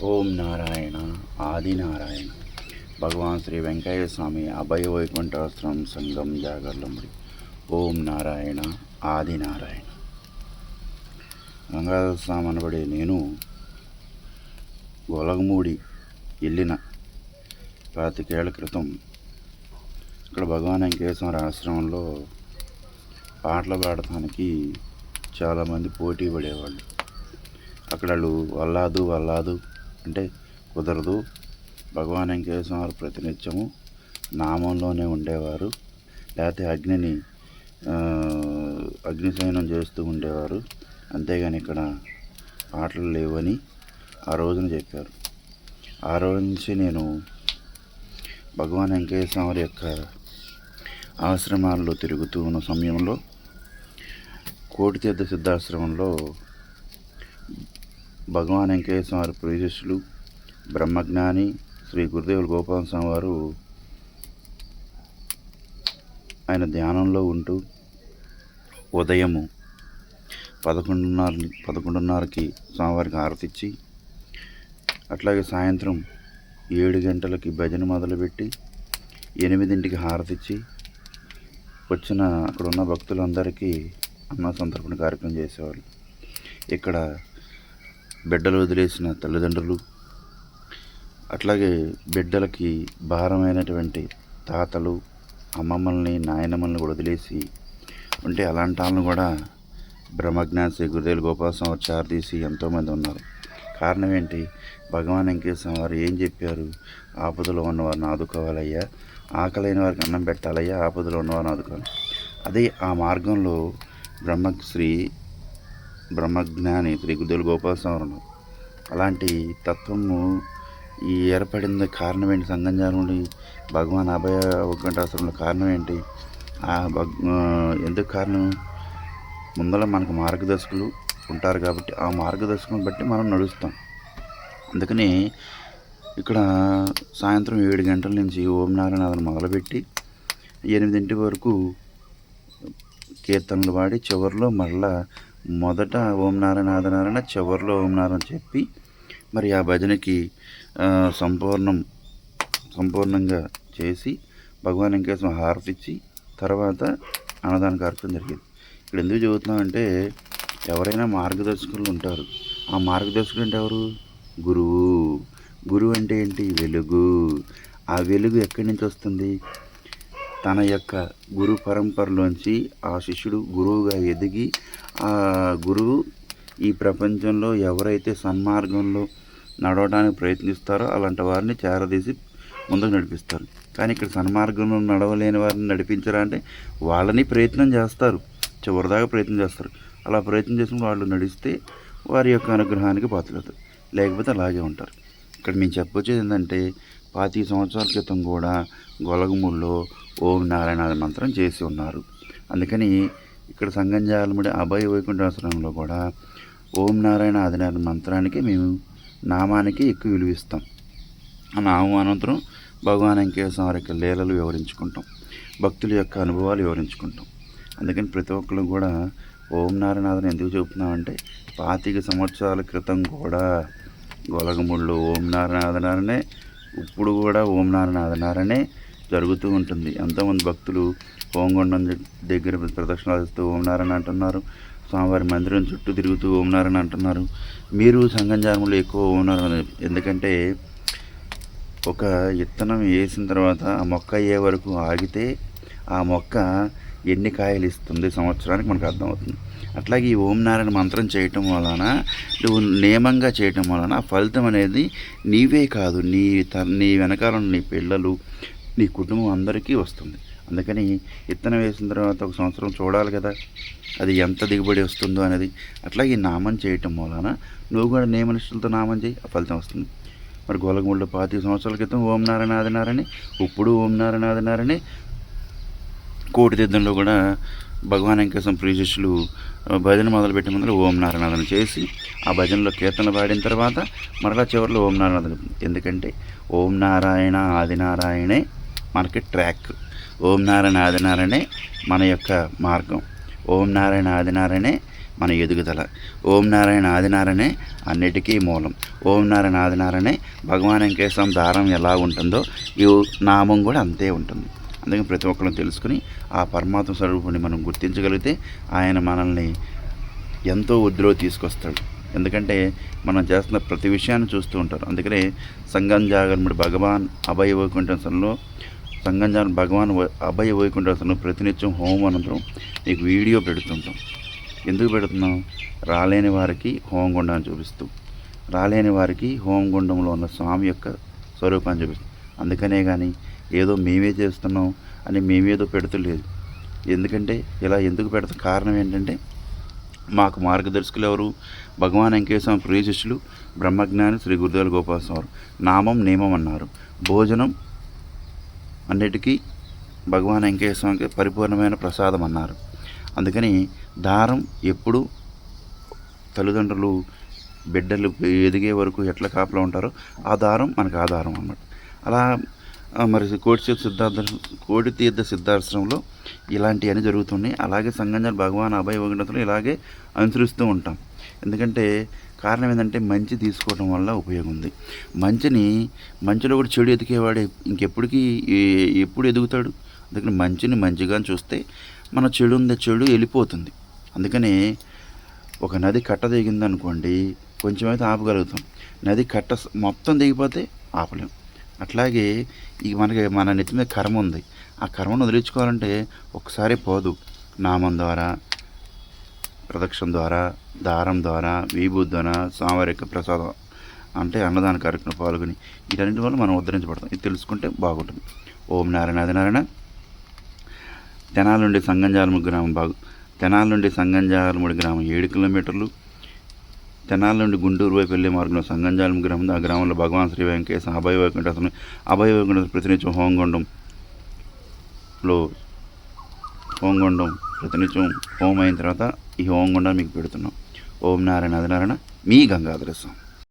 ఓం నారాయణ ఆదినారాయణ భగవాన్ శ్రీ వెంకయ్య స్వామి అభయ వైకుంఠాశ్రమం సంఘం జాగర్లముడి. ఓం నారాయణ ఆదినారాయణ. గంగాధర స్వామి అనబడే నేను గొలగమూడి వెళ్ళిన 25 ఏళ్ల క్రితం ఇక్కడ భగవాన్ వెంకయ్య స్వామి ఆశ్రమంలో పాటలు పాడటానికి చాలామంది పోటీ పడేవాళ్ళు. అక్కడ వాళ్ళు వల్లాదు అంటే కుదరదు, భగవాన్ వెంకయ్య స్వామి ప్రతినిత్యము నామంలోనే ఉండేవారు, లేకపోతే అగ్నిశయనం చేస్తూ ఉండేవారు, అంతేగాని ఇక్కడ పాటలు లేవని ఆ రోజున చెప్పారు. ఆ రోజు నుంచి నేను భగవాన్ వెంకయ్య స్వామి యొక్క ఆశ్రమాల్లో తిరుగుతూ ఉన్న సమయంలో కోటితీర్థ సిద్ధాశ్రమంలో భగవాన్ వెంకయ్య స్వామి ప్రియశిష్యులు బ్రహ్మజ్ఞాని శ్రీ గురుదేవులు గోపాల స్వామి వారు ఆయన ధ్యానంలో ఉంటూ ఉదయము 11:30కి స్వామివారికి హారతిచ్చి, అట్లాగే సాయంత్రం 7 గంటలకి భజన మొదలుపెట్టి 8ంటికి హారతిచ్చి వచ్చిన అక్కడ ఉన్న భక్తులందరికీ అన్న సంతర్పణ కార్యక్రమం చేసేవాళ్ళు. ఇక్కడ బిడ్డలు వదిలేసిన తల్లిదండ్రులు, అట్లాగే బిడ్డలకి భారమైనటువంటి తాతలు, అమ్మమ్మల్ని, నాయనమ్మల్ని కూడా వదిలేసి ఉంటే అలాంటి వాళ్ళని కూడా బ్రహ్మజ్ఞాని శ్రీ గురుదేవులు గోపాల స్వామి చారదీసి ఎంతోమంది ఉన్నారు. కారణం ఏంటి? భగవాన్ వెంకయ్య స్వామి వారు ఏం చెప్పారు? ఆపదలో ఉన్నవారిని ఆదుకోవాలయ్యా, ఆకలైన వారికి అన్నం పెట్టాలయ్యా, ఆపదలో ఉన్నవారిని ఆదుకోవాలి. అదే ఆ మార్గంలో బ్రహ్మజ్ఞాని శ్రీ గురుదేవులు గోపాల స్వామి ఉన్నారు. అలాంటి తత్వము ఈ ఏర్పడింది కారణం ఏంటి? సంగంజానుడి భగవాన్ అభయ వైకుంఠాశ్రమంలో కారణం ఏంటి? ఎందుకు కారణం? ముందర మనకు మార్గదర్శకులు ఉంటారు కాబట్టి ఆ మార్గదర్శకులను బట్టి మనం నడుస్తాం. అందుకని ఇక్కడ సాయంత్రం 7 గంటల నుంచి ఓం నారాయణ మొదలుపెట్టి 8 వరకు కీర్తనలు పాడి చివరిలో మళ్ళా మొదట ఓం నారాయణ ఆదినారాయణ, చివరిలో ఓం నారాయణ చెప్పి మరి ఆ భజనకి సంపూర్ణంగా చేసి భగవాన్ వెంకయ్య స్వామి హారతిచ్చి తర్వాత అన్నదాన కార్యక్రమం జరిగేది. ఇక్కడ ఎందుకు చెబుతున్నామంటే, ఎవరైనా మార్గదర్శకులు ఉంటారు. ఆ మార్గదర్శకులు అంటే ఎవరు? గురువు అంటే ఏంటి? వెలుగు. ఆ వెలుగు ఎక్కడి నుంచి వస్తుంది? తన యొక్క గురు పరంపరలోంచి ఆ శిష్యుడు గురువుగా ఎదిగి ఆ గురువు ఈ ప్రపంచంలో ఎవరైతే సన్మార్గంలో నడవడానికి ప్రయత్నిస్తారో అలాంటి వారిని చేరదీసి ముందుకు నడిపిస్తారు. కానీ ఇక్కడ సన్మార్గంలో నడవలేని వారిని నడిపించరా అంటే వాళ్ళని ప్రయత్నం చేస్తారు, చివరిదాకా ప్రయత్నం చేస్తారు. అలా ప్రయత్నం చేసిన వాళ్ళు నడిస్తే వారి యొక్క అనుగ్రహానికి పాత్రలవుతారు, లేకపోతే అలాగే ఉంటారు. ఇక్కడ మేము చెప్పొచ్చేది ఏంటంటే, 25 సంవత్సరాల క్రితం కూడా గొలగమూడిలో ఓం నారాయణ మంత్రం చేసి ఉన్నారు. అందుకని ఇక్కడ సంగంజాలముడి అభయ వైకుంఠాశ్రమంలో కూడా ఓం నారాయణ ఆదినారాయణ మంత్రానికి మేము నామానికి ఎక్కువ విలువిస్తాం. ఆ నామం అనంతరం భగవాన్ వెంకయ్య స్వామి యొక్క లీలలు వివరించుకుంటాం, భక్తుల యొక్క అనుభవాలు వివరించుకుంటాం. అందుకని ప్రతి ఒక్కరు కూడా ఓం నారాయణ ఎందుకు చెబుతున్నామంటే, 25 సంవత్సరాల క్రితం కూడా గొలగమూడిలో ఓం నారాయణ ఆదినారాయణే, ఇప్పుడు కూడా ఓం నారాయణ ఆదినారాయణే జరుగుతూ ఉంటుంది. ఎంతోమంది భక్తులు హోంగొండం దగ్గర ప్రదక్షిణాలు చేస్తూ ఓం నారాయణ అంటున్నారు, స్వామివారి మందిరం చుట్టూ తిరుగుతూ ఓం నారాయణ అంటున్నారు. మీరు సంగంజానంలో ఎక్కువ ఓం నారాయణ. ఎందుకంటే ఒక విత్తనం వేసిన తర్వాత ఆ మొక్క అయ్యే వరకు ఆగితే ఆ మొక్క ఎన్ని కాయలు ఇస్తుంది సంవత్సరానికి మనకు అర్థమవుతుంది. అట్లాగే ఈ ఓం నారాయణ మంత్రం చేయటం వలన, నువ్వు నియమంగా చేయటం వలన ఆ ఫలితం అనేది నీవే కాదు, నీ వెనకాల నీ పిల్లలు, నీ కుటుంబం అందరికీ వస్తుంది. అందుకని విత్తనం వేసిన తర్వాత 1 సంవత్సరం చూడాలి కదా అది ఎంత దిగుబడి వస్తుందో అనేది. అట్లాగే ఈ నామం చేయటం వలన నువ్వు కూడా నియమనిష్టలతో నామం చేయి, ఆ ఫలితం వస్తుంది. మరి గొలగమూడిలో 25 సంవత్సరాల క్రితం ఓం నారాయణ ఆదినారాయణ, ఇప్పుడు ఓం నారాయణ ఆదినారాయణ. కోటితీర్థంలో కూడా భగవాన్ వెంకయ్య స్వామి ప్రియశిష్యులు భజన మొదలుపెట్టే ముందు ఓం నారాయణ చేసి ఆ భజనలో కీర్తనలు పాడిన తర్వాత మరలా చివరిలో ఓం నారాయణ. ఎందుకంటే ఓం నారాయణ ఆదినారాయణే మనకి ట్రాక్, ఓం నారాయణ ఆదినారాయణే మన యొక్క మార్గం, ఓం నారాయణ ఆదినారాయణే మన ఎదుగుదల. ఓం నారాయణ ఆదినారాయణే అన్నిటికీ మూలం. ఓం నారాయణ ఆదినారాయణే భగవాన్ వెంకటేశ్వర దారం ఎలా ఉంటుందో ఈ నామం కూడా అంతే ఉంటుంది. అందుకని ప్రతి ఒక్కరు తెలుసుకుని ఆ పరమాత్మ స్వరూపుని మనం గుర్తించగలిగితే ఆయన మనల్ని ఎంతో వృద్ధిలో తీసుకొస్తాడు. ఎందుకంటే మనం చేస్తున్న ప్రతి విషయాన్ని చూస్తూ ఉంటారు. అందుకనే సంగంజాగర్ముడి భగవాన్ అభయ వైకుంఠంలో భగవాన్ అభయ వైకుంఠంలో ప్రతినిత్యం హోమం అనంతరం నీకు వీడియో పెడుతుంటాం. ఎందుకు పెడుతున్నాం? రాలేని వారికి హోమగుండాన్ని చూపిస్తూ, రాలేని వారికి హోమగుండంలో ఉన్న స్వామి యొక్క స్వరూపాన్ని చూపిస్తాం. అందుకనే కానీ ఏదో మేమే చేస్తున్నాం అని మేమేదో పెడతలేదు. ఎందుకంటే ఇలా ఎందుకు పెడతాం? కారణం ఏంటంటే మాకు మార్గదర్శకులు ఎవరు? భగవాన్ వెంకటేశ్వర ప్రియ శిష్యులు బ్రహ్మజ్ఞాని శ్రీ గురుదేవుల గోపాలస్వామి. నామం నియమం అన్నారు. భోజనం అన్నిటికీ భగవాన్ వెంకటేశ్వరకి పరిపూర్ణమైన ప్రసాదం అన్నారు. అందుకని దారం ఎప్పుడు తల్లిదండ్రులు బిడ్డలు ఎదిగే వరకు ఎట్లా కాపలా ఉంటారో ఆ దారం మనకు ఆధారం అన్నమాట. అలా మరి కోటి తీర్థ సిద్ధాశ్రమంలో ఇలాంటివన్నీ జరుగుతున్నాయి. అలాగే సంగంజాలు భగవాన్ అభయ వైకుంఠంలో ఇలాగే అనుసరిస్తూ ఉంటాం. ఎందుకంటే కారణం ఏంటంటే మంచి తీసుకోవడం వల్ల ఉపయోగం ఉంది. మంచిలో కూడా చెడు ఎదిగేవాడే ఇంకెప్పటికీ ఎప్పుడు ఎదుగుతాడు? అందుకని మంచిని మంచిగా చూస్తే మన చెడు వెళ్ళిపోతుంది. అందుకని ఒక నది కట్ట దిగింది అనుకోండి, కొంచెం అయితే ఆపగలుగుతాం. నది కట్ట మొత్తం దిగిపోతే ఆపలేం. అట్లాగే మన నెత్తి మీద కర్మ ఉంది. ఆ కర్మను వదిలించుకోవాలంటే ఒకసారి పోదు. నామం ద్వారా, ప్రదక్షిణ ద్వారా, దారం ద్వారా, విభూతి ద్వారా, స్వామివారి ప్రసాదం అంటే అన్నదాన కార్యక్రమం పాల్గొని వీటన్నిటి వల్ల మనం ఉద్ధరించబడతాం. ఇది తెలుసుకుంటే బాగుంటుంది. ఓం నారాయణ ఆదినారాయణ. తెనాలి నుండి సంగంజాలముడి గ్రామం 7 కిలోమీటర్లు. తెనాలి నుండి గుంటూరు వైపు వెళ్ళే మార్గంలో సంగంజాలం గ్రామం. ఆ గ్రామంలో భగవాన్ శ్రీ వెంకటేశ్వర అభయ వైకుంఠ ప్రతినిత్యం హోమగుండం ప్రతినిత్యం హోమం అయిన తర్వాత ఈ హోమగుండం మీకు పెడుతున్నాం. ఓం నారాయణ ఆదినారాయణ. మీ గంగాధర స్వామి.